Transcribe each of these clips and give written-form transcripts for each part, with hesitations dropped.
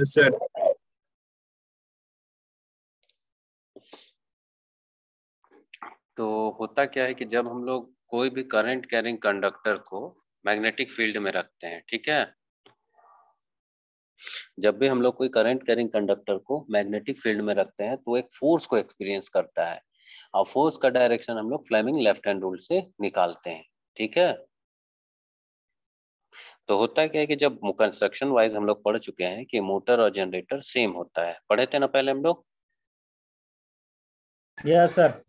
Sir. तो होता क्या है कि जब हम लोग कोई भी करंट कैरिंग कंडक्टर को मैग्नेटिक फील्ड में रखते हैं, ठीक है, जब भी हम लोग कोई करंट कैरिंग कंडक्टर को मैग्नेटिक फील्ड में रखते हैं तो एक फोर्स को एक्सपीरियंस करता है और फोर्स का डायरेक्शन हम लोग फ्लेमिंग लेफ्ट हैंड रूल से निकालते हैं, ठीक है। तो होता क्या है कि जब कंस्ट्रक्शन वाइज हम लोग पढ़ चुके हैं कि मोटर और जनरेटर सेम होता है, पढ़े थे ना पहले हम लोग। Yes sir.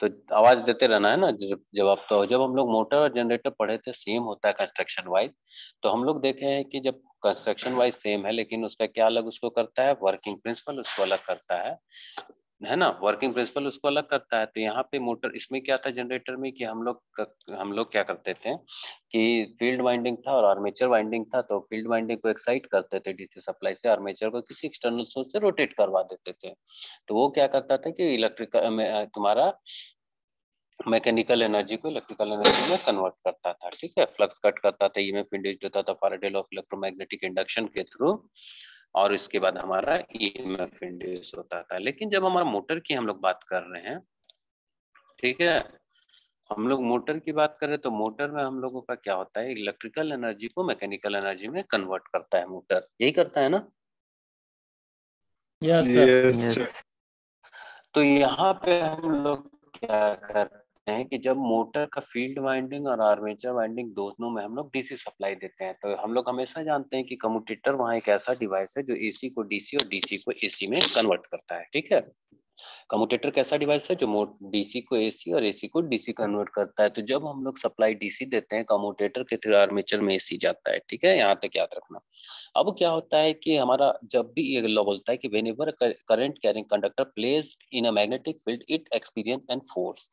तो आवाज देते रहना है ना जब आप, तो जब हम लोग मोटर और जनरेटर पढ़े थे सेम होता है कंस्ट्रक्शन वाइज, तो हम लोग देखे हैं कि जब कंस्ट्रक्शन वाइज सेम है लेकिन उसका क्या अलग उसको करता है, वर्किंग प्रिंसिपल उसको अलग करता है ना, वर्किंग प्रिंसिपल उसको अलग करता है। तो यहाँ पे मोटर, इसमें क्या था जनरेटर में कि हम लोग क्या करते थे कि फील्ड वाइंडिंग था और आर्मेचर वाइंडिंग था, तो फील्ड वाइंडिंग को एक्साइट करते थे डीसी सप्लाई से, आर्मेचर को किसी एक्सटर्नल सोर्स से रोटेट करवा देते थे। तो वो क्या करता था कि इलेक्ट्रिकल में तुम्हारा मैकेनिकल एनर्जी को इलेक्ट्रिकल एनर्जी में कन्वर्ट करता था, ठीक है, फ्लक्स कट करता था, ईएमएफ इंड्यूस्ड होता था Faraday law of electromagnetic induction के थ्रू, और इसके बाद हमारा ईएमएफ इंड्यूस होता था। लेकिन जब हमारा मोटर की हम लोग बात कर रहे हैं, ठीक है, हम लोग मोटर की बात करें तो मोटर में हम लोगों का क्या होता है, इलेक्ट्रिकल एनर्जी को मैकेनिकल एनर्जी में कन्वर्ट करता है मोटर, यही करता है ना। Yes sir. यस। तो यहाँ पे हम लोग क्या करते हैं कि जब मोटर का फील्ड वाइंडिंग और आर्मेचर वाइंडिंग दोनों में हम लोग डीसी सप्लाई देते हैं, तो हम लोग हमेशा जानते हैं कि कम्यूटेटर वहाँ एक ऐसा डिवाइस है जो एसी को डीसी और डीसी को एसी में कन्वर्ट करता है, ठीक है। कम्यूटेटर कैसा डिवाइस है जो डीसी को एसी और एसी को डीसी कन्वर्ट करता है। तो जब हम लोग सप्लाई डीसी देते हैं कम्यूटेटर के थ्रू आर्मेचर में एसी जाता है, ठीक है, यहाँ तक याद रखना। अब क्या होता है कि हमारा जब भी ये लॉ बोलता है कि whenever current carrying conductor place in a magnetic field it experience and force,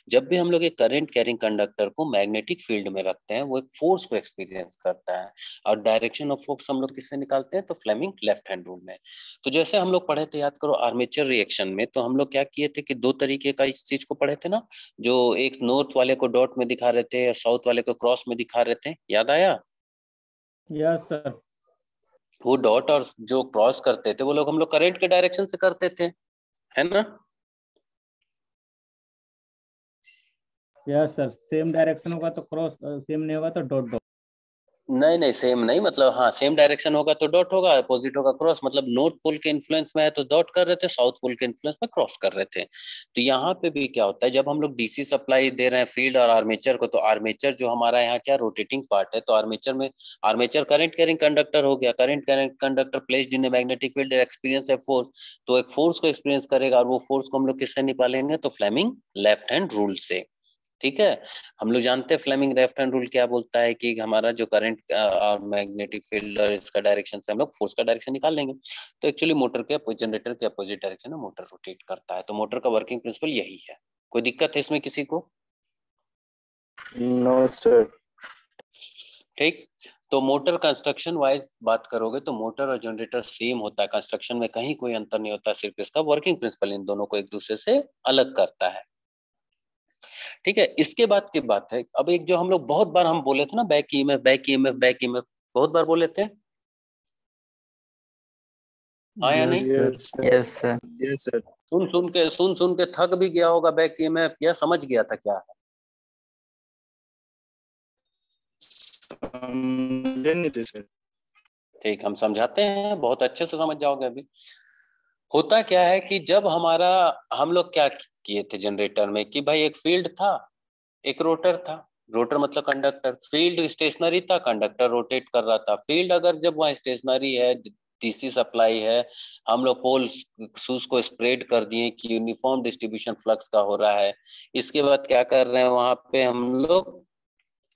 जब भी हम लोग एक करंट कैरिंग कंडक्टर को मैग्नेटिक फील्ड में रखते हैं वो एक फोर्स को एक्सपीरियंस करता है। और डायरेक्शन ऑफ फोर्स हम लोग किससे निकालते हैं, तो फ्लेमिंग लेफ्ट हैंड रूल में। तो जैसे हम लोग पढ़े थे, याद करो, आर्मेचर रिएक्शन में तो हम लोग क्या किए थे कि दो तरीके का इस चीज को पढ़े थे ना, जो एक नॉर्थ वाले को डॉट में दिखा रहे थे और साउथ वाले को क्रॉस में दिखा रहे थे, याद आया। Yes sir. वो डॉट और जो क्रॉस करते थे वो लोग हम लोग करंट के डायरेक्शन से करते थे, है ना। यस सर, सेम डायरेक्शन होगा तो क्रॉस, सेम नहीं होगा तो डॉट डॉट। नहीं नहीं, सेम नहीं, मतलब हाँ सेम डायरेक्शन होगा तो डॉट होगा, अपोजिट होगा क्रॉस, मतलब नॉर्थ पोल के इन्फ्लुएंस में है तो डॉट कर रहे थे, साउथ पोल के इन्फ्लुएंस में क्रॉस कर रहे थे। तो यहाँ पे भी क्या होता है, जब हम लोग डीसी सप्लाई दे रहे हैं फील्ड और आर्मेचर को, तो आर्मेचर जो हमारा यहाँ क्या रोटेटिंग पार्ट है, तो आर्मेचर में, आर्मेचर करंट कैरिंग कंडक्टर हो गया, current carrying conductor placed in magnetic field experience है फोर्स, तो एक फोर्स को एक्सपीरियंस करेगा और वो फोर्स को हम लोग किससे निकालेंगे, तो फ्लेमिंग लेफ्ट हैंड रूल से, ठीक है। हम लोग जानते हैं फ्लेमिंग लेफ्ट हैंड रूल क्या बोलता है कि हमारा जो करंट और मैग्नेटिक फील्ड और इसका डायरेक्शन से हम लोग फोर्स का डायरेक्शन निकाल लेंगे। तो एक्चुअली मोटर के जनरेटर के अपोजिट डायरेक्शन में मोटर रोटेट करता है, तो मोटर का वर्किंग प्रिंसिपल यही है। कोई दिक्कत है इसमें किसी को? No sir. ठीक। तो मोटर कंस्ट्रक्शन वाइज बात करोगे तो मोटर और जनरेटर सेम होता है, कंस्ट्रक्शन में कहीं कोई अंतर नहीं होता, सिर्फ इसका वर्किंग प्रिंसिपल इन दोनों को एक दूसरे से अलग करता है, ठीक है। इसके बाद की बात है, अब एक जो हम लोग बहुत बार हम बोले थे ना, back EMF back EMF back EMF, बहुत बार बोले थे, हाँ या नहीं? Yes yes sir. Yes sir. सुन सुन के थक भी गया होगा बैक ईएमएफ, या समझ गया था क्या है? लेने थे सर। ठीक, हम समझाते हैं, बहुत अच्छे से समझ जाओगे अभी। होता क्या है कि जब हमारा, हम लोग क्या किए थे जनरेटर में कि भाई एक फील्ड था, एक रोटर था, रोटर मतलब कंडक्टर, फील्ड स्टेशनरी था, कंडक्टर रोटेट कर रहा था। फील्ड अगर जब वहाँ स्टेशनरी है, डीसी सप्लाई है, हम लोग पोल शूज को स्प्रेड कर दिए कि यूनिफॉर्म डिस्ट्रीब्यूशन फ्लक्स का हो रहा है। इसके बाद क्या कर रहे हैं, वहां पे हम लोग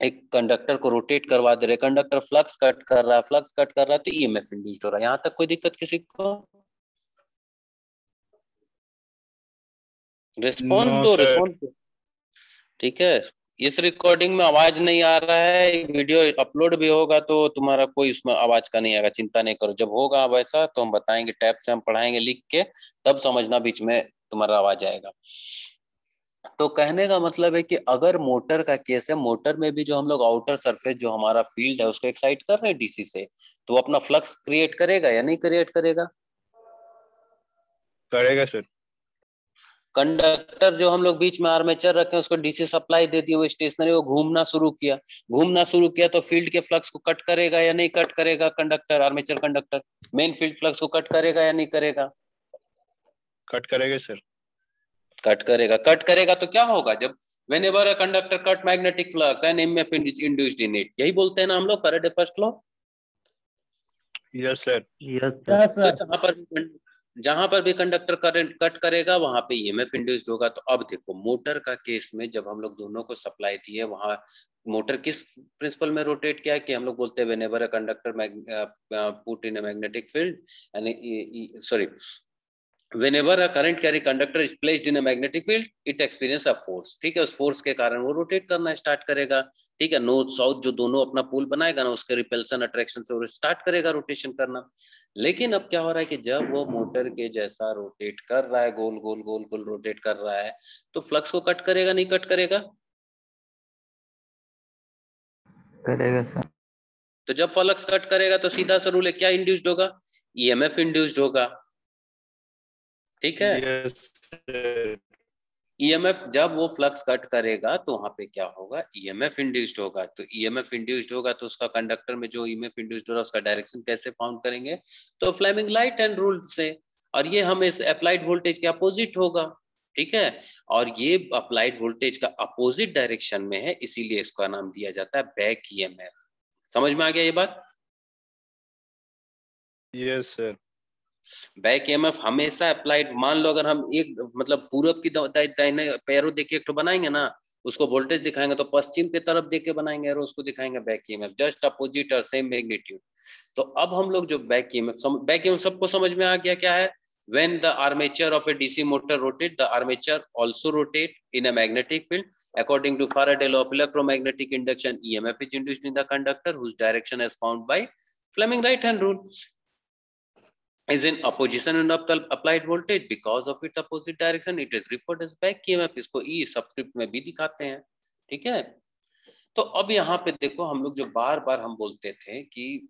एक कंडक्टर को रोटेट करवा दे रहे, कंडक्टर फ्लक्स कट कर रहा है, फ्लक्स कट कर रहा है तो ईएमएफ इंड्यूस्ड हो रहा है। यहाँ तक कोई दिक्कत किसी को? रिस्पॉन्स नो दो, सर। रिस्पॉन्स दो, ठीक है। इस रिकॉर्डिंग में आवाज नहीं आ रहा है, वीडियो अपलोड भी होगा तो तुम्हारा कोई उसमें आवाज का नहीं आएगा, चिंता नहीं करो। जब होगा वैसा तो हम बताएंगे, टैब से हम पढ़ाएंगे लिख के, तब समझना बीच में तुम्हारा आवाज आएगा। तो कहने का मतलब है कि अगर मोटर का केस है, मोटर में भी जो हम लोग आउटर सरफेस जो हमारा फील्ड है उसको एक्साइट कर रहे हैं डीसी से, तो वो अपना फ्लक्स क्रिएट करेगा या नहीं क्रिएट करेगा? करेगा सर। कंडक्टर जो हम लोग बीच में आर्मेचर रखे हैं उसको डीसी सप्लाई दे दी, वो स्टेशनरी वो घूमना शुरू किया तो फील्ड के फ्लक्स को कट करेगा या नहीं कट करेगा? Conductor, armature conductor main field flux को कट करेगा या नहीं करेगा? कट करेगा सर। कट करेगा। कट करेगा तो क्या होगा? जब whenever a conductor cut magnetic flux and EMF is induced in it, यही बोलते हैं ना हम लोग, Faraday first law. Yes sir. Yes तो सर। जहां पर भी कंडक्टर करंट कट करेगा वहां पे ईएमएफ इंड्यूस्ड होगा। तो अब देखो मोटर का केस में जब हम लोग दोनों को सप्लाई दी है, वहां मोटर किस प्रिंसिपल में रोटेट किया है कि हम लोग बोलते हैं whenever a conductor put in a magnetic field, यानी sorry, whenever a current carry conductor is placed in a magnetic field it experience a force। ठीक है, उस फोर्स के कारण वो रोटेट करना स्टार्ट करेगा। ठीक है, नॉर्थ साउथ जो दोनों अपना पुल बनाएगा ना, उसके रिपल्सन अट्रैक्शन से वो स्टार्ट करेगा रोटेशन करना। लेकिन अब क्या हो रहा है कि जब वो मोटर के जैसा रोटेट कर रहा है, गोल गोल गोल गोल रोटेट कर रहा है, तो फ्लक्स को कट करेगा नहीं कट करेगा? करेगा सर। तो जब फ्लक्स कट करेगा तो सीधा सा रूल है, क्या इंड्यूस्ड होगा? ईएमएफ इंड्यूस्ड होगा। ठीक है, यस सर। ईएमएफ जब वो फ्लक्स कट करेगा तो वहां पे क्या होगा? ईएमएफ इंड्यूस्ड होगा। तो ईएमएफ इंड्यूस्ड होगा तो उसका कंडक्टर में जो ईएमएफ इंड्यूस्ड हो रहा है उसका डायरेक्शन कैसे फाउंड करेंगे? तो फ्लेमिंग लाइट एंड रूल से। और ये हमें अप्लाइड वोल्टेज के अपोजिट होगा। ठीक है, और ये अप्लाइड वोल्टेज का अपोजिट डायरेक्शन में है, इसीलिए इसका नाम दिया जाता है बैक ईएमएफ। समझ में आ गया ये बात? Yes sir. बैक ईएमएफ हमेशा अप्लाइड, मान लो अगर हम एक मतलब पूरब की दाहिने पैरों देख के एक तो बनाएंगे ना, उसको वोल्टेज दिखाएंगे तो पश्चिम की तरफ देख के बनाएंगे और उसको दिखाएंगे बैक ईएमएफ, जस्ट अपोजिट और सेम मैग्नीट्यूड। तो अब हम लोग जो बैक ईएमएफ सबको समझ में आ गया क्या है? When the armature of a DC motor rotate, the armature also rotate in a magnetic field. According to Faraday law of electromagnetic induction, EMF is induced in the conductor whose direction is found by Fleming right hand rule. Is in opposition of the applied voltage because of its opposite direction it is referred as back EMF। इसको ई subscript में भी दिखाते हैं। ठीक है, तो अब यहाँ पे देखो हम लोग जो बार बार हम बोलते थे कि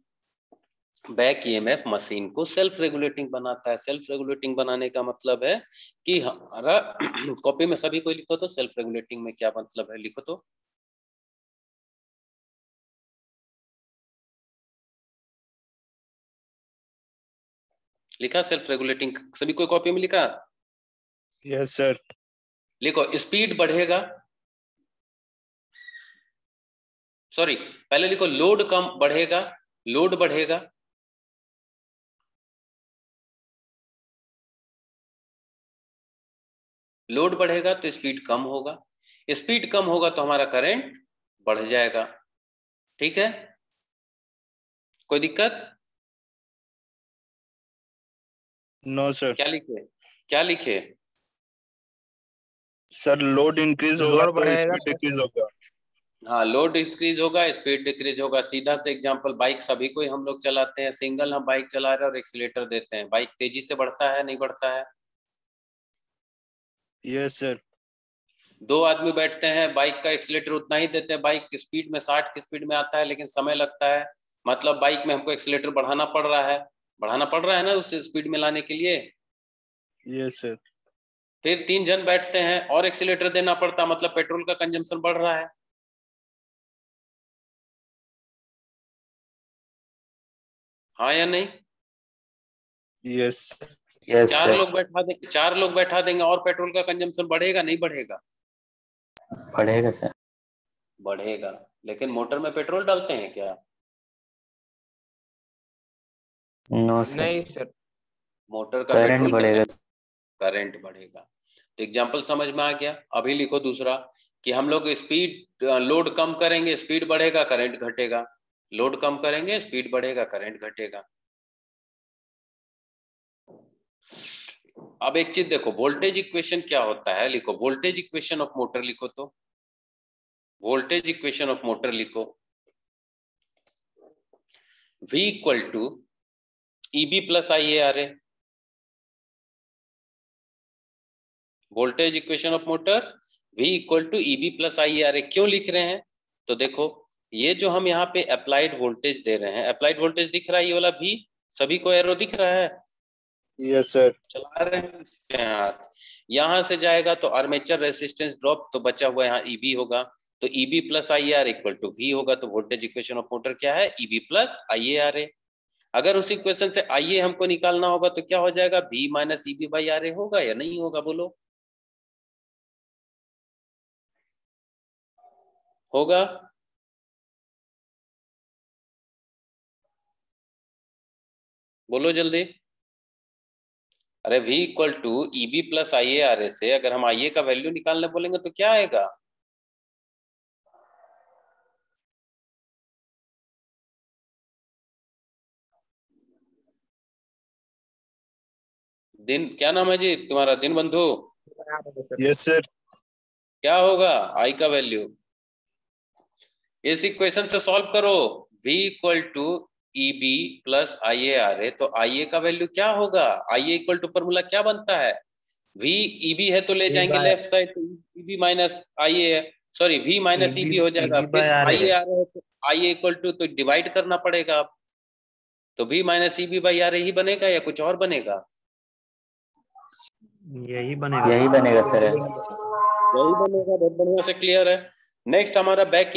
बैक ईएमएफ मशीन को सेल्फ रेगुलेटिंग बनाता है। सेल्फ रेगुलेटिंग बनाने का मतलब है कि हमारा कॉपी में सभी को लिखो तो सेल्फ रेगुलेटिंग में क्या मतलब है, लिखो तो। लिखा सेल्फ रेगुलेटिंग सभी को कॉपी में लिखा? Yes sir. लिखो स्पीड बढ़ेगा, सॉरी पहले लिखो लोड कम बढ़ेगा, लोड बढ़ेगा, लोड बढ़ेगा तो स्पीड कम होगा, स्पीड कम होगा तो हमारा करंट बढ़ जाएगा। ठीक है, कोई दिक्कत? No sir. क्या लिखे, क्या लिखे? सर लोड इंक्रीज होगा लोड तो बढ़ेगा स्पीड डिक्रीज होगा। हाँ, लोड इंक्रीज होगा स्पीड डिक्रीज होगा। सीधा से एग्जांपल, बाइक सभी को ही हम लोग चलाते हैं, सिंगल हम बाइक चला रहे हैं और एक्सीलेटर देते हैं, बाइक तेजी से बढ़ता है नहीं बढ़ता है? Yes sir. दो आदमी बैठते हैं, बाइक का एक्सीलेटर उतना ही देते हैं, बाइक की स्पीड में 60 की स्पीड में आता है लेकिन समय लगता है, मतलब बाइक में हमको एक्सीलेटर बढ़ाना पड़ रहा है, बढ़ाना पड़ रहा है ना उस स्पीड में लाने के लिए। Yes sir. फिर 3 जन बैठते हैं और एक्सीलेटर देना पड़ता, मतलब पेट्रोल का कंजम्पशन बढ़ रहा है। हाँ या नहीं? यस। यस चार सर। लोग बैठा देंगे, 4 लोग बैठा देंगे और पेट्रोल का कंजम्पशन बढ़ेगा नहीं बढ़ेगा? बढ़ेगा सर। बढ़ेगा। लेकिन मोटर में पेट्रोल डालते हैं क्या? No sir. नहीं सर। मोटर का करंट पेट्रोल बढ़ेगा। करंट बढ़ेगा। तो एग्जाम्पल समझ में आ गया। अभी लिखो दूसरा कि हम लोग स्पीड लोड कम करेंगे स्पीड बढ़ेगा करंट घटेगा, लोड कम करेंगे स्पीड बढ़ेगा करंट घटेगा। अब एक चीज देखो, वोल्टेज इक्वेशन क्या होता है, लिखो वोल्टेज इक्वेशन ऑफ मोटर, लिखो तो वोल्टेज इक्वेशन ऑफ मोटर लिखो, V equal to EB plus IARA। Voltage equation of motor V equal to EB plus IARA। क्यों लिख रहे हैं? तो देखो ये जो हम यहाँ पे अप्लाइड वोल्टेज दे रहे हैं, अप्लाइड वोल्टेज दिख रहा है, ये वाला V, सभी को एरो दिख रहा है? Yes, sir. चला रहे हैं इस पे हाथ। यहाँ से जाएगा तो आर्मेचर रेसिस्टेंस ड्रॉप, तो बचा हुआ यहाँ EB होगा, तो EB plus IAR equal to V होगा। तो वोल्टेज इक्वेशन ऑफ मोटर क्या है? EB plus IARA। अगर उस इक्वेशन से IA हमको निकालना होगा तो क्या हो जाएगा? V minus EB by RA होगा या नहीं होगा? बोलो, होगा? बोलो जल्दी। अरे V equal to EB plus IARA से अगर हम IA का वैल्यू निकालने बोलेंगे तो क्या आएगा? दिन, क्या नाम है जी तुम्हारा? दिन बंधु। Yes, sir. क्या होगा I का वैल्यू? इस इक्वेशन से सॉल्व करो। V equal to EB plus IARA, तो IA का वैल्यू क्या होगा? IA इक्वल टू फॉर्मूला क्या बनता है? V EB है तो ले जाएंगे लेफ्ट साइड, तो EB माइनस IA है, सॉरी V माइनस EB हो जाएगा। EB फिर by RA। IA आ रहा है तो IA इक्वल टू, तो डिवाइड करना पड़ेगा अब, तो V minus EB by RA ही बनेगा या कुछ और बनेगा? यही बनेगा। यही बनेगा सर। यही बनेगा। बहुत बढ़िया से क्लियर है। नेक्स्ट हमारा बैक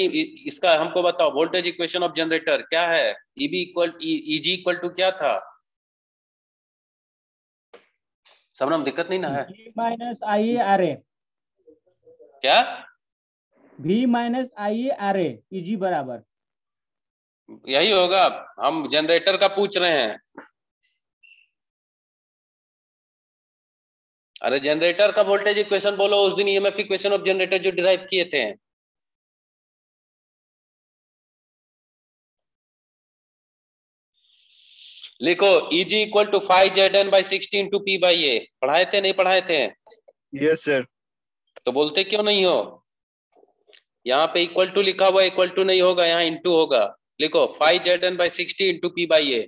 इसका हमको बताओ, वोल्टेज इक्वेशन ऑफ जनरेटर क्या है? EB equal EG equal to क्या था? सबनम दिक्कत नहीं ना है? V minus IARA। क्या? V माइनस IARA EG बराबर। यही होगा। हम जनरेटर का पूछ रहे हैं। अरे जनरेटर का वोल्टेज इक्वेशन बोलो, उस दिन EMF इक्वेशन ऑफ जनरेटर जो डिराइव किए थे। लिखो EG equal to 5ZN by 60 into P by A। पढ़ाए थे नहीं पढ़ाए थे? Yes, sir. तो बोलते क्यों नहीं हो? यहाँ पे इक्वल टू लिखा हुआ, इक्वल टू नहीं होगा, यहाँ इंटू होगा। लिखो 5ZN by 60 into P by A।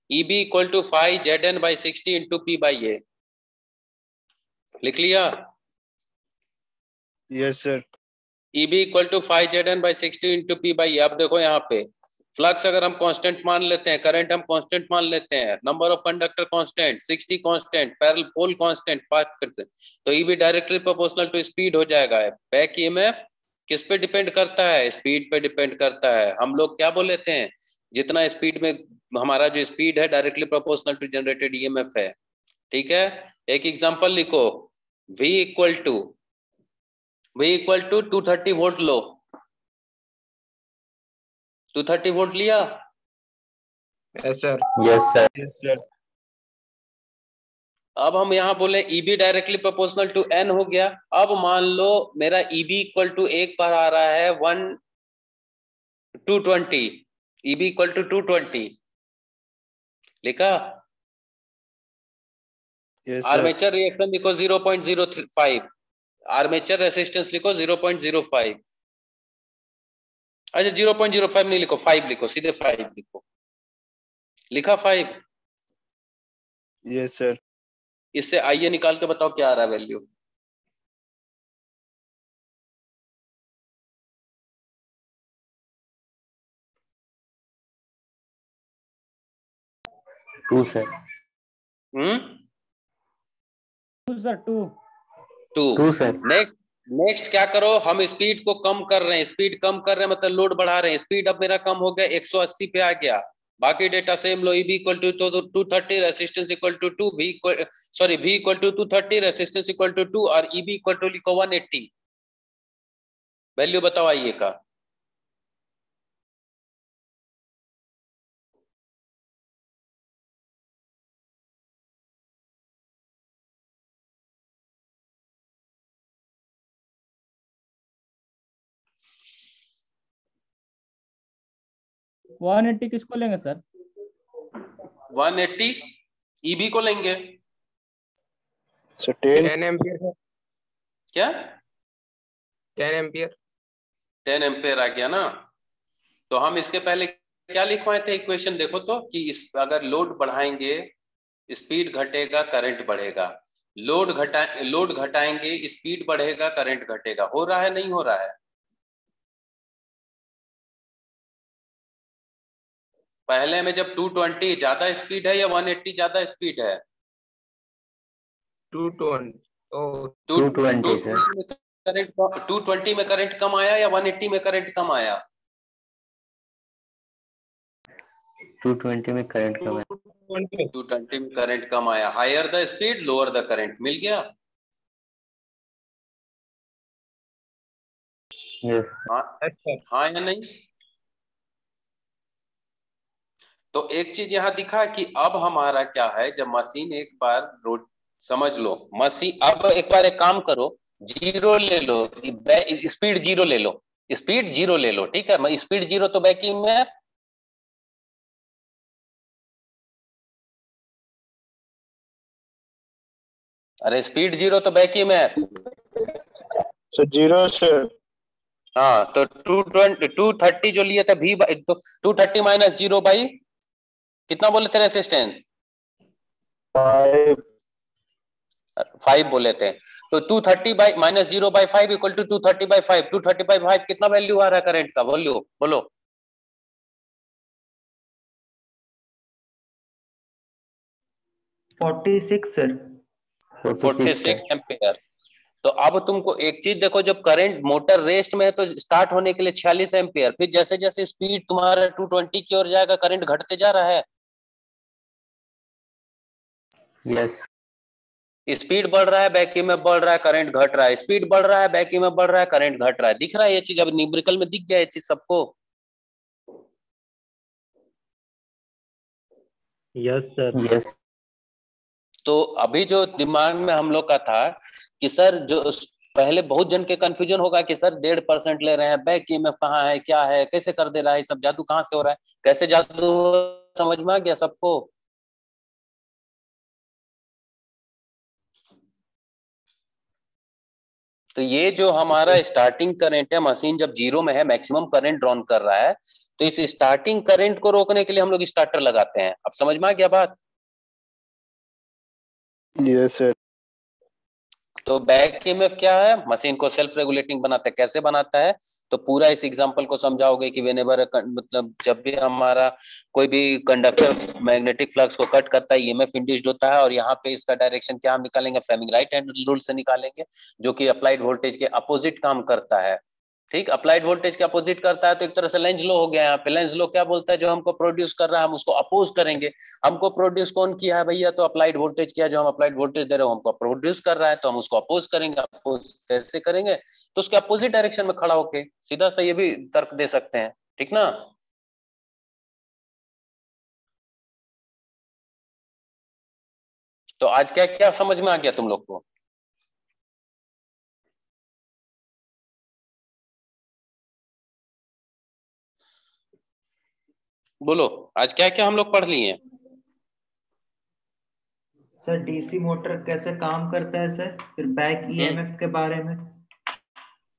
EB equal to 5ZN by 60 into P by A। लिख लिया? Yes, sir. EB equal to 5ZN by 60 into P by A। अब देखो यहाँ पे फ्लक्स अगर हम कांस्टेंट मान लेते हैं, करंट हम कांस्टेंट मान लेते हैं, number of conductor constant, 60 constant, parallel pole constant, path करते, तो EB directly proportional to speed हो जाएगा। बैक EMF किस पे डिपेंड करता है? स्पीड पे डिपेंड करता है। हम लोग क्या बोले थे? जितना स्पीड में हमारा जो स्पीड है directly proportional to generated EMF है। ठीक है, एक एग्जांपल लिखो। V इक्वल टू 230 वोल्ट लो। 230 वोल्ट लिया? Yes sir. Yes sir. Yes, sir. अब हम यहाँ बोले EB directly proportional to N हो गया। अब मान लो मेरा EB इक्वल टू एक बार आ रहा है 220, EB इक्वल टू 220 लिखा। Yes, sir. आर्मेचर रिएक्शन लिखो 0.035, आर्मेचर रेसिस्टेंस लिखो 0.05। अच्छा 0.05 नहीं लिखो, 5 लिखो, सीधे 5 लिखो। लिखा 5? Yes, sir. इससे आइए निकाल के बताओ क्या आ रहा है value. Two sir. Sir 2। 2 sir. Next क्या करो, हम स्पीड को कम कर रहे हैं, स्पीड कम कर रहे हैं मतलब लोड बढ़ा रहे हैं। स्पीड अब मेरा कम हो गया, 180 पे आ गया। बाकी डेटा सेम लो। EB equal to 230, resistance equal to 2, V equal to 230, resistance equal to 2 और EB इक्वल टू लिखो 180। वैल्यू बताओ आइए का। वन 180 किसको लेंगे सर? 180 EB को लेंगे। So 10. 10 ampere sir. क्या? 10 एम्पियर। 10 एम्पेयर आ गया ना। तो हम इसके पहले क्या लिखवाए थे इक्वेशन? देखो तो कि अगर लोड बढ़ाएंगे स्पीड घटेगा, करंट बढ़ेगा। लोड घटाएंगे, स्पीड बढ़ेगा, करंट घटेगा। हो रहा है नहीं हो रहा है? पहले में जब 220 ज्यादा स्पीड है या 180 ज्यादा स्पीड है? 220। ओ 220 सर। 220 में करंट कम आया या 180 में करंट कम आया? 220 में करंट कम है। 220। 220 में करंट कम आया। Higher the speed lower the current. मिल गया? यस। हाँ, अच्छा। हाँ या नहीं? तो एक चीज यहाँ दिखा कि अब हमारा क्या है, जब मशीन एक बार रोट, समझ लो मशीन, अब एक बार एक काम करो, जीरो ले लो, स्पीड जीरो ले लो, स्पीड जीरो ले लो, ठीक है? स्पीड जीरो तो बैकिंग में, अरे स्पीड जीरो तो बैकिंग में है। Sir zero sir. हाँ तो 230 जो लिए थे भी, तो 230 माइनस जीरो बाई कितना बोले थे रेसिस्टेंस? 5। 5 बोले थे। तो 230 by minus zero by 5 equal to 230 by 5। 230 by 5 कितना वैल्यू आ रहा है करंट का? वैल्यू बोलो। 46 सर। 46 एम्पियर। तो अब तुमको एक चीज देखो, जब करंट मोटर रेस्ट में है तो स्टार्ट होने के लिए 46 एम्पियर, फिर जैसे जैसे स्पीड तुम्हारा 220 की ओर जाएगा करंट घटते जा रहा है। यस। स्पीड बढ़ रहा है, बैक में बढ़ रहा है, करंट घट रहा है, स्पीड बढ़ रहा है, बैक में बढ़ रहा है, करंट घट रहा है। दिख रहा है ये चीज? अब न्यूमेरिकल में दिख गया ये चीज सबको? Yes sir. यस। तो अभी जो दिमाग में हम लोग का था कि सर, जो पहले बहुत जन के कंफ्यूजन होगा कि सर 1.5% ले रहे हैं, बैक ईएमएफ कहाँ है, क्या है, कैसे कर दे रहा है, सब जादू कहाँ से हो रहा है, कैसे जादू? समझ में आ गया सबको? तो ये जो हमारा स्टार्टिंग करंट है, मशीन जब जीरो में है मैक्सिमम करंट ड्रॉन कर रहा है, तो इस स्टार्टिंग करंट को रोकने के लिए हम लोग स्टार्टर लगाते हैं। अब समझ में आ गया बात? Yes sir. तो बैक ईएमएफ क्या है? मशीन को सेल्फ रेगुलेटिंग बनाता है। कैसे बनाता है? तो पूरा इस एग्जांपल को समझाओगे कि व्हेनेवर, मतलब जब भी हमारा कोई भी कंडक्टर मैग्नेटिक फ्लक्स को कट करता है, ईएमएफ इंड्यूस्ड होता है, और यहाँ पे इसका डायरेक्शन क्या हम निकालेंगे? फ्लेमिंग राइट हैंड रूल से निकालेंगे, जो कि अप्लाइड वोल्टेज के अपोजिट काम करता है। ठीक, अप्लाइड वोल्टेज के अपोजिट करता है, तो एक तरह से लेंज लो हो गया। यहाँ पे लेंज लो क्या बोलता है? जो हमको प्रोड्यूस कर रहा है हम उसको अपोज करेंगे। हमको प्रोड्यूस कौन किया है भैया? तो अप्लाइड वोल्टेज किया। जो हम अप्लाइड वोल्टेज दे रहे हो हमको प्रोड्यूस कर रहा है, तो हम उसको अपोज करेंगे। अपोज कैसे करेंगे? तो उसके अपोजिट डायरेक्शन में खड़ा होके सीधा सा ये भी तर्क दे सकते हैं, ठीक ना? तो आज क्या क्या समझ में आ गया तुम लोग को? बोलो, आज क्या क्या हम लोग पढ़ लिए हैं? सर डीसी मोटर कैसे काम करता है सर, फिर बैक ईएमएफ के बारे में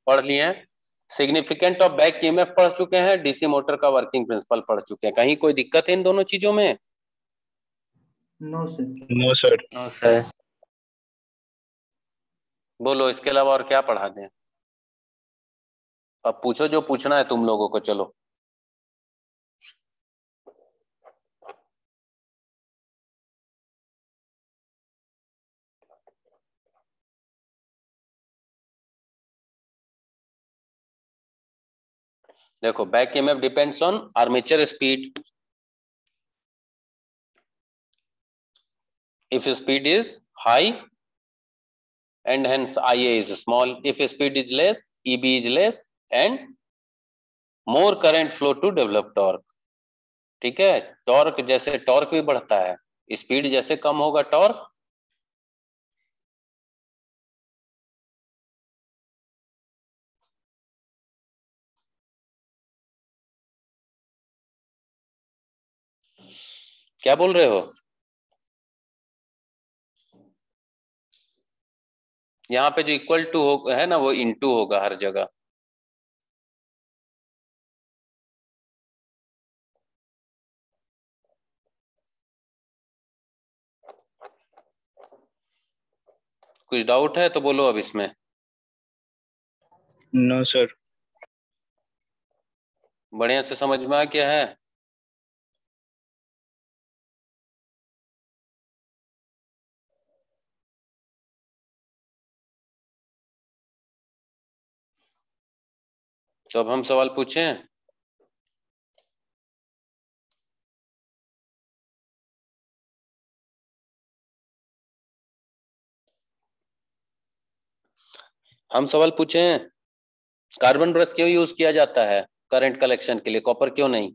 पढ़ लिए हैं। सिग्निफिकेंट ऑफ बैक ईएमएफ पढ़ चुके हैं, डीसी मोटर का वर्किंग प्रिंसिपल पढ़ चुके हैं। कहीं कोई दिक्कत है इन दोनों चीजों में? No sir. No sir. No sir. बोलो, इसके अलावा और क्या पढ़ा दें? अब पूछो जो पूछना है तुम लोगों को। चलो, देखो, back EMF depends on armature speed. If speed is high and hence Ia is small. If speed is less, Eb is less and more current flow to develop torque. ठीक है? टॉर्क जैसे टॉर्क भी बढ़ता है, speed जैसे कम होगा torque. क्या बोल रहे हो? यहाँ पे जो इक्वल टू है ना, वो इनटू होगा हर जगह। कुछ डाउट है तो बोलो अब इसमें। No sir. बढ़िया से समझ में आ गया है? तो अब हम सवाल पूछें। हम सवाल पूछें, कार्बन ब्रश क्यों यूज किया जाता है करंट कलेक्शन के लिए, कॉपर क्यों नहीं?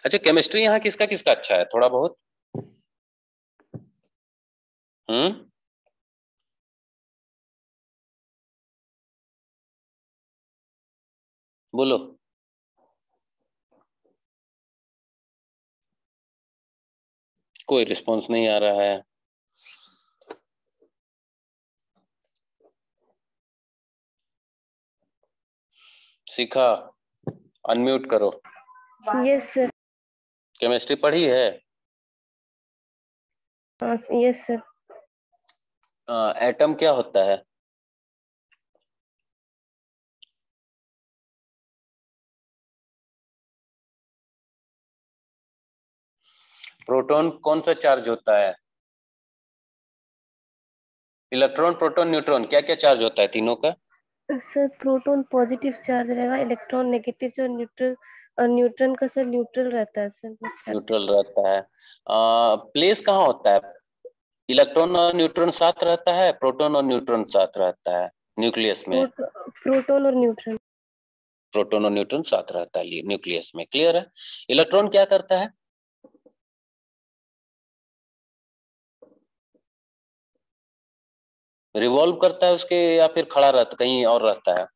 अच्छा, केमिस्ट्री यहाँ किसका किसका अच्छा है, थोड़ा बहुत? बोलो। कोई रिस्पॉन्स नहीं आ रहा है। सीखा? अनम्यूट करो। Yes sir. केमिस्ट्री पढ़ी है? Yes sir. एटम क्या होता है? प्रोटॉन कौन सा चार्ज होता है? इलेक्ट्रॉन, प्रोटॉन, न्यूट्रॉन, क्या क्या चार्ज होता है तीनों का? सर प्रोटॉन पॉजिटिव चार्ज रहेगा, इलेक्ट्रॉन नेगेटिव, जो न्यूट्रल और न्यूट्रॉन का सर न्यूट्रल रहता है सर। न्यूट्रल रहता है। प्लेस कहाँ होता है? इलेक्ट्रॉन और न्यूट्रॉन साथ रहता है, प्रोटॉन और न्यूट्रॉन साथ रहता है न्यूक्लियस में? प्रोटॉन और न्यूट्रॉन। प्रोटॉन और न्यूट्रॉन साथ रहता है न्यूक्लियस में, क्लियर है? इलेक्ट्रॉन क्या करता है? रिवॉल्व करता है उसके, या फिर खड़ा रहता कहीं और रहता है?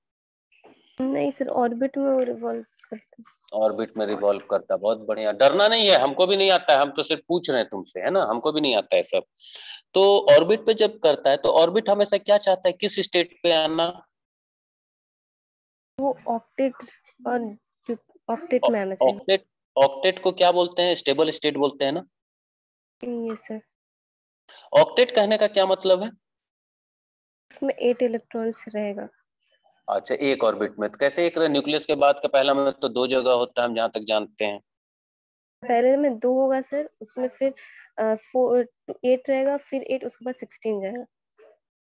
नहीं सर, ऑर्बिट में वो रिवॉल्व करता है। ऑर्बिट में रिवॉल्व करता है, बहुत बढ़िया। डरना नहीं है, हमको भी नहीं आता है, हम तो सिर्फ पूछ रहे हैं तुमसे, है ना, हमको भी नहीं आता है सब। तो ऑर्बिट पे जब करता है तो ऑर्बिट हमेशा क्या चाहता है, किस स्टेट पे आना? वो ऑक्टेट और ऑक्टेट में आना चाहिए। ऑक्टेट। ऑक्टेट को क्या बोलते हैं, स्टेबल स्टेट बोलते हैं ना? Yes sir. ऑक्टेट कहने का क्या मतलब है? उसमें 8 इलेक्ट्रॉन्स रहेगा। अच्छा, एक ऑर्बिट में, तो कैसे एक न्यूक्लियस के बाद का पहला में तो 2 जगह होता है, हम जहां तक जानते हैं। पहले में 2 होगा सर, उसमें फिर 8 रहेगा, फिर 8 उसके बाद 16 जाएगा।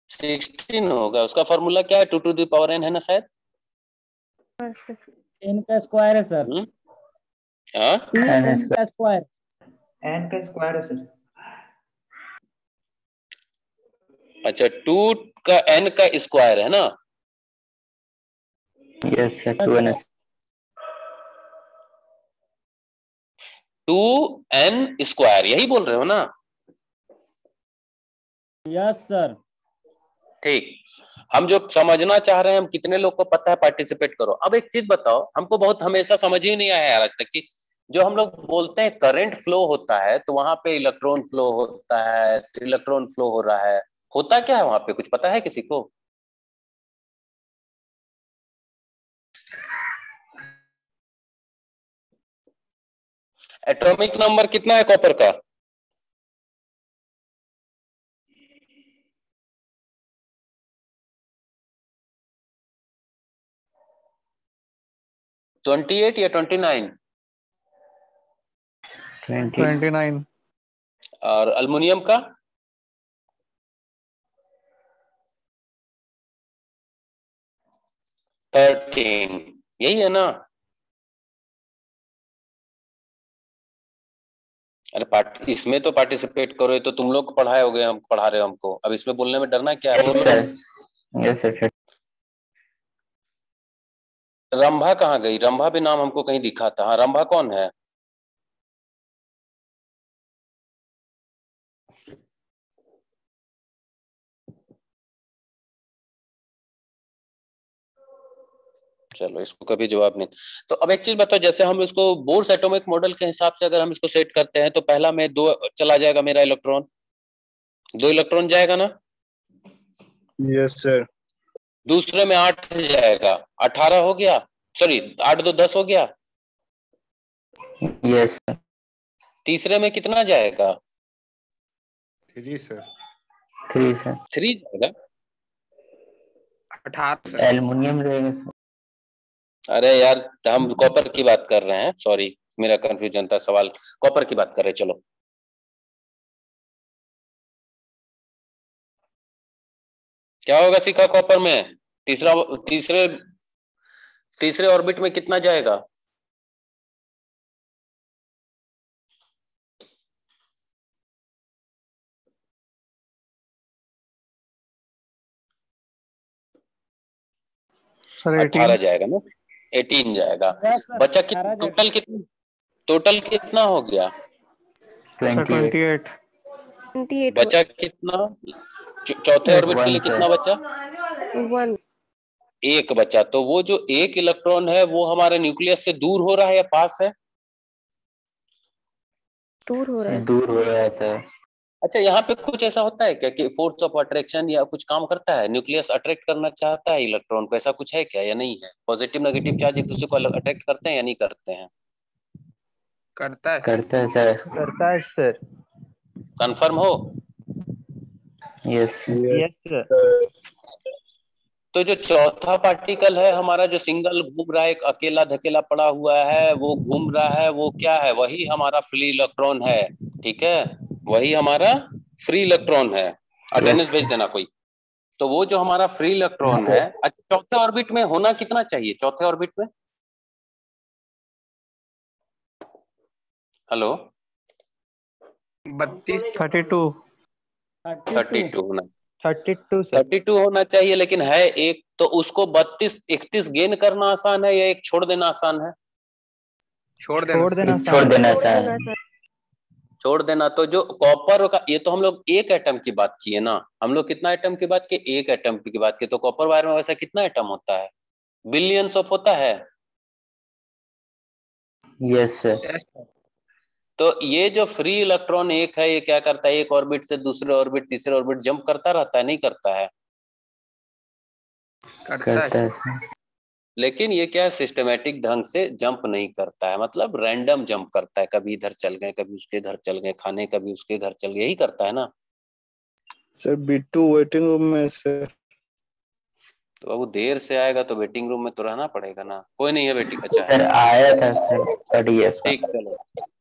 16 होगा, उसका फॉर्मूला क्या है, 2 to the power n है ना शायद? हाँ सर। n का स्क्वायर है सर। हाँ, n का स्क्वायर। n का स्क्वायर है सर। अच्छा, 2 का n का स्क्वायर है ना? Yes sir, 2n। 2n square, यही बोल रहे हो ना? Yes sir. ठीक। हम जो समझना चाह रहे हैं, हम कितने लोग को पता है, पार्टिसिपेट करो। अब एक चीज बताओ, हमको बहुत हमेशा समझ ही नहीं आया यार आज तक कि जो हम लोग बोलते हैं करंट फ्लो होता है, तो वहां पे इलेक्ट्रॉन फ्लो होता है, तो इलेक्ट्रॉन फ्लो हो रहा है, होता क्या है वहां पे, कुछ पता है किसी को? एटॉमिक नंबर कितना है कॉपर का? ट्वेंटी 28 या 29? 29। और अल्युमिनियम का? 13, यही है ना? अरे इसमें तो पार्टिसिपेट करो, ये तो तुम लोग पढ़ाए होगे, हम पढ़ा रहे हो हमको, अब इसमें बोलने में डरना क्या है, बोलो। Yes sir. रंभा कहाँ गई? रंभा भी नाम हमको कहीं दिखा था। हाँ, रंभा कौन है? चलो, इसको कभी जवाब नहीं। तो अब एक चीज बताओ, जैसे हम इसको बोर्स एटॉमिक मॉडल के हिसाब से अगर हम इसको सेट करते हैं, तो पहला में 2 चला जाएगा मेरा इलेक्ट्रॉन, 2 इलेक्ट्रॉन जाएगा ना? Yes sir. दूसरे में 8 जाएगा, 18 हो गया, सॉरी 8 2 10 हो गया। Yes sir. तीसरे में कितना जाएगा? 3 सर। 3 सर। 3 जाएगा। 18 सर। एल्युमिनियम रहेगा सर। अरे यार हम कॉपर की बात कर रहे हैं, सॉरी मेरा कंफ्यूजन था, सवाल कॉपर की बात कर रहे हैं। चलो क्या होगा सीखा कॉपर में? तीसरे ऑर्बिट में कितना जाएगा? सर 18 जाएगा ना, 18 जाएगा। यस सर, बचा 18 कितना, टोटल कितना हो गया? 28। 28 बचा कितना? चौथे ऑर्बिट के लिए कितना बचा? 1 एक बचा। तो वो जो एक इलेक्ट्रॉन है वो हमारे न्यूक्लियस से दूर हो रहा है या पास है? दूर हो रहा है। दूर हो रहा है सर। अच्छा, यहाँ पे कुछ ऐसा होता है क्या कि फोर्स ऑफ अट्रैक्शन या कुछ काम करता है? न्यूक्लियस अट्रैक्ट करना चाहता है इलेक्ट्रॉन को, ऐसा कुछ है क्या या नहीं है? पॉजिटिव नेगेटिव चार्ज एक दूसरे को अट्रैक्ट करते हैं या नहीं करते हैं? करता है सर। करता है सर। करता है सर। कंफर्म हो? Yes yes sir. तो जो चौथा पार्टिकल है हमारा, जो सिंगल घूम रहा है, एक अकेला धकेला पड़ा हुआ है, वो घूम रहा है, वो क्या है? वही हमारा फ्री इलेक्ट्रॉन है। ठीक है, वही हमारा फ्री इलेक्ट्रॉन है। अटेंडेंस भेज देना कोई। तो वो जो हमारा फ्री इलेक्ट्रॉन है, अच्छा चौथे ऑर्बिट में होना कितना चाहिए? चौथे ऑर्बिट में, हेलो, 32 32 होना, 32 सर। 32 होना चाहिए, लेकिन है एक, तो उसको 32 31 गेन करना आसान है या एक छोड़ देना आसान है? छोड़ देना छोड़ सर। देना छोड़ सर। देना छोड़ सर। देना सर। छोड़ देना। तो जो कॉपर का, ये तो हम लोग एक एटम की बात किए ना, हम लोग कितना एटम की बात किए? एक एटम की बात किए। तो कॉपर वायर में वैसा कितना एटम होता है? बिलियंस ऑफ होता है। Yes sir. Yes sir. तो ये जो फ्री इलेक्ट्रॉन एक है, ये क्या करता है? एक ऑर्बिट से दूसरे ऑर्बिट, तीसरे ऑर्बिट जंप करता रहता है, नहीं करता है? करता है करता है सर। सर। लेकिन ये क्या है, सिस्टमेटिक ढंग से जंप नहीं करता है, मतलब रैंडम जंप करता है। कभी इधर चल गए, कभी उसके इधर चल गए, खाने कभी उसके घर चल गए, यही करता है ना? सर B2 वेटिंग रूम में सर। तो अब वो देर से आएगा तो वेटिंग रूम में तो रहना पड़ेगा ना। कोई नहीं है वेटिंग, अच्छा है, सर आया था सर, कट गया सर। ठीक, चलो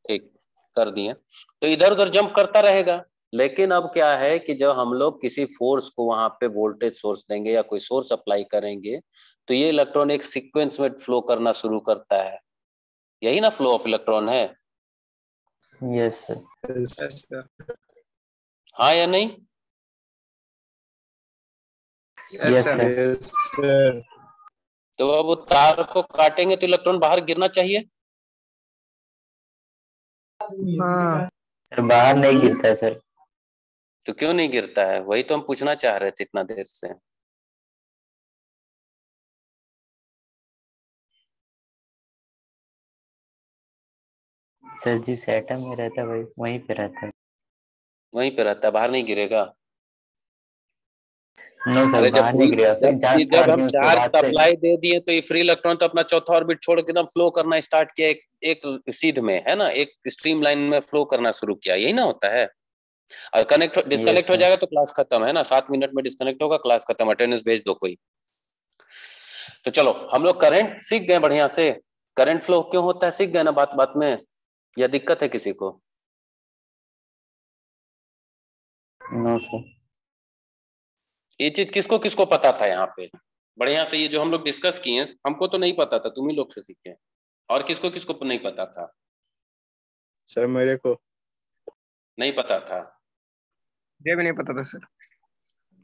ठीक कर दिए। तो इधर उधर जंप करता रहेगा। लेकिन अब क्या है कि जब हम लोग किसी फोर्स को वहां पे वोल्टेज सोर्स देंगे या कोई सोर्स अप्लाई करेंगे, तो ये इलेक्ट्रॉन एक सीक्वेंस में फ्लो करना शुरू करता है। यही ना फ्लो ऑफ इलेक्ट्रॉन है? Yes sir. Yes sir. हाँ या नहीं? Yes yes sir. Sir. Yes sir. तो अब वो तार को काटेंगे तो इलेक्ट्रॉन बाहर गिरना चाहिए। हाँ सर बाहर नहीं गिरता सर। तो क्यों नहीं गिरता है? वही तो हम पूछना चाह रहे थे इतना देर से। सर जिस एटम में रहता है वही वहीं पे रहता है। वहीं पे रहता है, बाहर नहीं गिरेगा। नो सर अरे बाहर नहीं गिरेगा, फिर जांच जब मार हम दिए उसके चार्ज बाद से। सप्लाई दे दिए तो ये फ्री इलेक्ट्रॉन तो अपना चौथा ऑर्बिट छोड़ के एकदम फ्लो करना स्टार्ट किया, एक सीध में, है ना, एक स्ट्रीम लाइन में फ्लो करना शुरू किया। यही ना होता है? और यस डिस्कनेक्ट हो सर। जाएगा तो क्लास खत्म, है ना? 7 मिनट में डिस्कनेक्ट होगा, क्लास खत्म, अटेंडेंस भेज दो कोई। तो चलो हम लोग करंट सीख गए बढ़िया से। करंट फ्लो क्यों होता है सीख गए ना बात बात में, या दिक्कत है किसी को? No sir. ये चीज किसको किसको पता था यहाँ पे? बढ़िया से ये जो हम लोग डिस्कस किए, हमको तो नहीं पता था, तुम ही लोग से सीखे। और किसको किसको नहीं पता था? सर मेरे को नहीं पता था। मुझे भी नहीं पता था सर।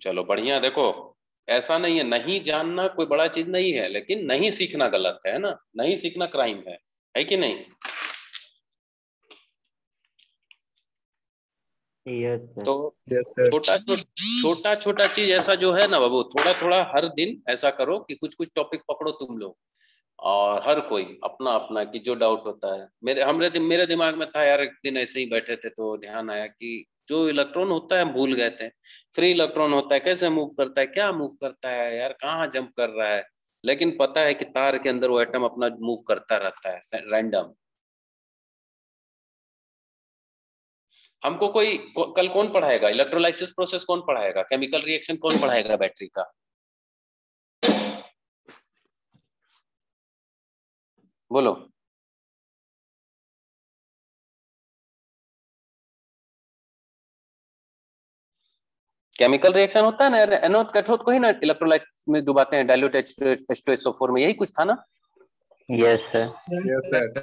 चलो बढ़िया। देखो ऐसा नहीं है, नहीं जानना कोई बड़ा चीज नहीं है, लेकिन नहीं सीखना गलत है ना? नहीं सीखना क्राइम है कि नहीं? Yes sir. तो यस सर। छोटा छोटा चीज ऐसा जो है ना बाबू, थोड़ा थोड़ा हर दिन ऐसा करो कि कुछ कुछ टॉपिक पकड़ो तुम लोग, और हर कोई अपना अपना कि जो डाउट होता है। मेरे दिमाग में था यार, एक दिन ऐसे ही बैठे थे तो ध्यान आया कि जो इलेक्ट्रॉन होता है हम भूल गए थे। फ्री इलेक्ट्रॉन होता है, कैसे मूव करता है, क्या मूव करता है यार, कहाँ जंप कर रहा है, लेकिन पता है कि तार के अंदर वो एटम अपना मूव करता रहता है रैंडम। हमको कल कौन पढ़ाएगा इलेक्ट्रोलाइसिस प्रोसेस, कौन पढ़ाएगा केमिकल रिएक्शन, कौन पढ़ाएगा बैटरी का? बोलो। केमिकल रिएक्शन होता है ना, एनोड कैथोड को ही ना इलेक्ट्रोलाइट में डुबाते हैं, डाइल्यूट H2SO4 में, यही कुछ था ना? Yes sir. Yes, sir.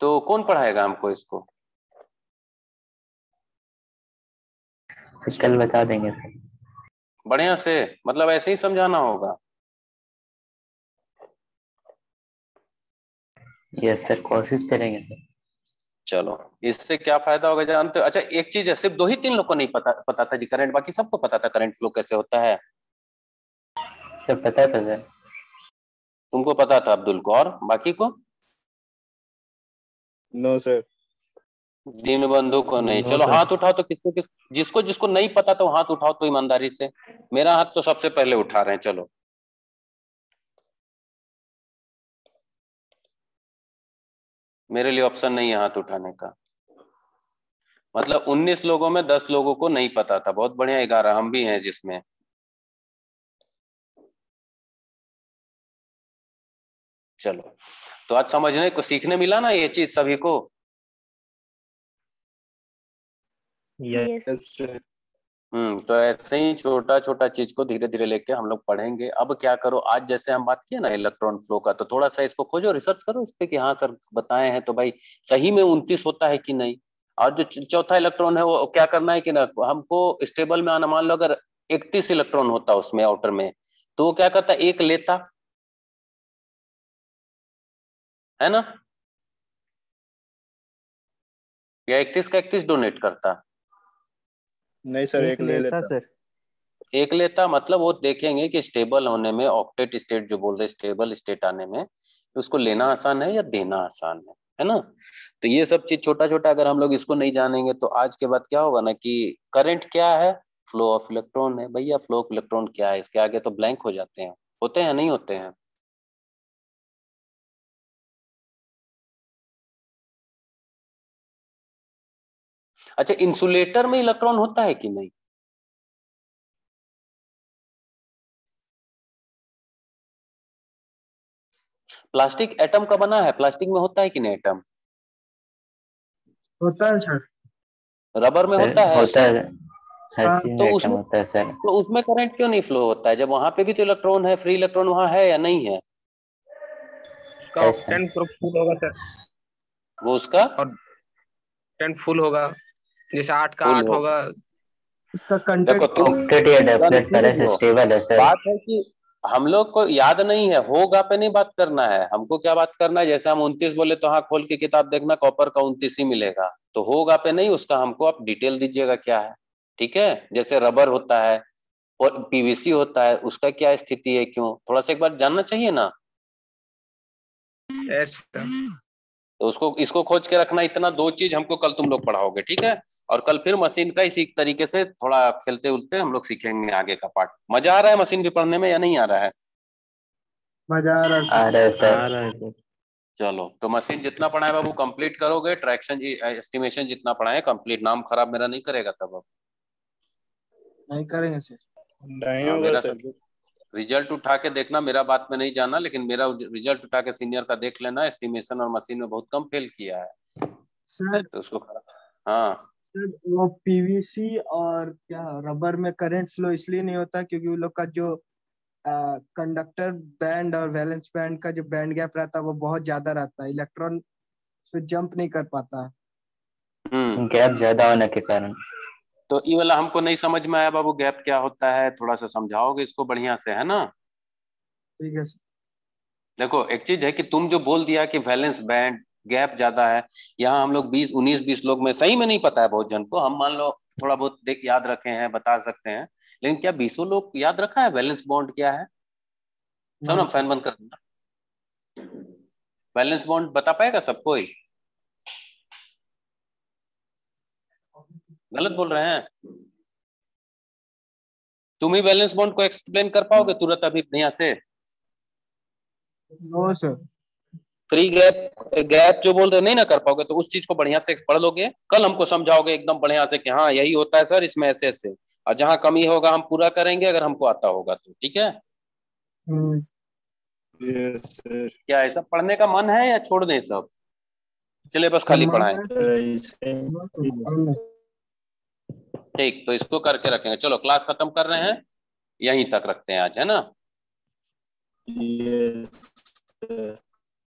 तो कौन पढ़ाएगा हमको इसको? कल बता देंगे सर। बढ़िया से, मतलब ऐसे ही समझाना होगा। यस सर, कोशिश करेंगे सर। चलो, इससे क्या फायदा होगा जानते हो? अच्छा एक चीज है, सिर्फ 2 ही 3 लोग को नहीं पता था जी करंट, बाकी सबको पता था करंट फ्लो कैसे होता है। सर पता था सर। तुमको पता था अब्दुल को, और बाकी को? No sir. दीन बंधु को नहीं। नो चलो सर। हाथ उठाओ तो जिसको जिसको नहीं पता तो हाथ उठाओ तो ईमानदारी से। मेरा हाथ तो सबसे पहले उठा रहे हैं, चलो। मेरे लिए ऑप्शन नहीं है हाथ उठाने का। मतलब 19 लोगों में 10 लोगों को नहीं पता था, बहुत बढ़िया। 11 हम भी हैं जिसमें। चलो, तो आज समझने को सीखने मिला ना ये चीज सभी को। यस। Yes sir. तो ऐसे ही छोटा छोटा चीज को धीरे धीरे लेके हम लोग पढ़ेंगे। अब क्या करो, आज जैसे हम बात किए ना इलेक्ट्रॉन फ्लो का, तो थोड़ा सा इसको खोजो, रिसर्च करो इस पे कि हाँ सर बताए हैं तो भाई सही में 29 होता है कि नहीं। और जो चौथा इलेक्ट्रॉन है वो क्या करना है कि ना, हमको स्टेबल में आना। मान लो अगर 31 इलेक्ट्रॉन होता उसमें आउटर में, तो वो क्या करता, एक लेता, है ना, या 31 का 31 डोनेट करता? नहीं सर, एक ले लेता। सर। एक लेता, मतलब वो देखेंगे कि स्टेबल होने में, ऑक्टेट स्टेट जो बोल रहे, स्टेबल स्टेट आने में उसको लेना आसान है या देना आसान है ना। तो ये सब चीज छोटा छोटा अगर हम लोग इसको नहीं जानेंगे तो आज के बाद क्या होगा ना कि करंट क्या है, फ्लो ऑफ इलेक्ट्रॉन है भैया। फ्लो ऑफ इलेक्ट्रॉन क्या है, इसके आगे तो ब्लैंक हो जाते हैं। होते हैं नहीं होते हैं? अच्छा, इंसुलेटर में इलेक्ट्रॉन होता है कि नहीं? प्लास्टिक एटम का बना है, प्लास्टिक में होता है कि नहीं एटम? होता है सर। रबर में सर होता है? होता है, हर हाँ। चीज में तो एटम उसमें होता है सर। तो उसमें करंट क्यों नहीं फ्लो होता है, जब वहां पे भी तो इलेक्ट्रॉन है, फ्री इलेक्ट्रॉन वहां है या नहीं है? उसका है सर। ऑक्टेन ग्रुप फुल होगा सर, वो उसका और ऑक्टेन फुल होगा, जैसे 8 का फुल 8 हो। होगा। उसका देखो कंटेंट तुम ऑक्टेट या डेफिनेट तरह कंफ्यूज से हो। स्टेबल है सर। बात है कि हम लोग को याद नहीं है, होगा पे नहीं बात करना है हमको। क्या बात करना है, जैसे हम 29 बोले तो हाँ खोल के किताब देखना, कॉपर का 29 ही मिलेगा। तो होगा पे नहीं, उसका हमको आप डिटेल दीजिएगा क्या है। ठीक है, जैसे रबर होता है और पीवीसी होता है, उसका क्या स्थिति है, क्यों, थोड़ा सा एक बार जानना चाहिए ना। Yes sir. तो उसको इसको खोज के रखना। इतना 2 चीज हमको कल तुम लोग पढ़ाओगे, ठीक है? और कल फिर मशीन का इसी तरीके से थोड़ा खेलते उलते हम लोग सीखेंगे आगे का पार्ट। मजा आ रहा है मशीन भी पढ़ने में या नहीं आ रहा है? मजा आ रहा आ है रहा है सर। सर। आ रहा है सर। चलो, तो मशीन जितना पढ़ाए बाबू कंप्लीट करोगे, ट्रैक्शन एस्टिमेशन जितना पढ़ाए कंप्लीट। नाम खराब मेरा नहीं करेगा तब अब। नहीं करेंगे सर। नहीं हाँ, होगा मेरा सर। सब्जेक्ट रिजल्ट उठा के देखना, मेरा बात में नहीं जाना, लेकिन मेरा रिजल्ट उठा के सीनियर का देख लेना। एस्टिमेशन और मशीन में बहुत कम फेल किया है सर तो उसको हाँ। सर वो पीवीसी और क्या रबर में करंट फ्लो इसलिए नहीं होता क्योंकि वो लोग का जो कंडक्टर बैंड और वैलेंस बैंड का जो बैंड गैप रहता है वो बहुत ज्यादा रहता है, इलेक्ट्रॉन उसमें जंप नहीं कर पाता है। गैप ज्यादा होने के कारण। तो ये वाला हमको नहीं समझ में आया बाबू, गैप क्या होता है, थोड़ा सा समझाओगे इसको बढ़िया से, है ना? ठीक है सर। देखो एक चीज है कि तुम जो बोल दिया कि वैलेंस बैंड गैप ज्यादा है, यहाँ हम लोग 19-20 लोग में सही में नहीं पता है बहुत जन को। हम मान लो थोड़ा बहुत देख याद रखे हैं, बता सकते हैं, लेकिन क्या 20 लोग याद रखा है वैलेंस बॉन्ड क्या है? सब ना नहीं सर। फैन बंद कर देना। वैलेंस बॉन्ड बता पाएगा सब कोई? गलत बोल रहे हैं? तुम ही बैलेंस बॉन्ड को एक्सप्लेन कर पाओगे तुरंत अभी यहाँ से? No sir. फ्री गैप जो बोल रहे नहीं ना कर पाओगे, तो उस चीज को बढ़िया से पढ़ लोगे, कल हमको समझाओगे एकदम बढ़िया से कि हाँ यही होता है सर, इसमें ऐसे ऐसे, और जहां कमी होगा हम पूरा करेंगे अगर हमको आता होगा तो। ठीक है? Yes sir. क्या ऐसा पढ़ने का मन है या छोड़ दें सब, सिलेबस खाली पढ़ाएं? ठीक, तो इसको करके रखेंगे। चलो क्लास खत्म कर रहे हैं, यहीं तक रखते हैं आज, है ना? Yes sir.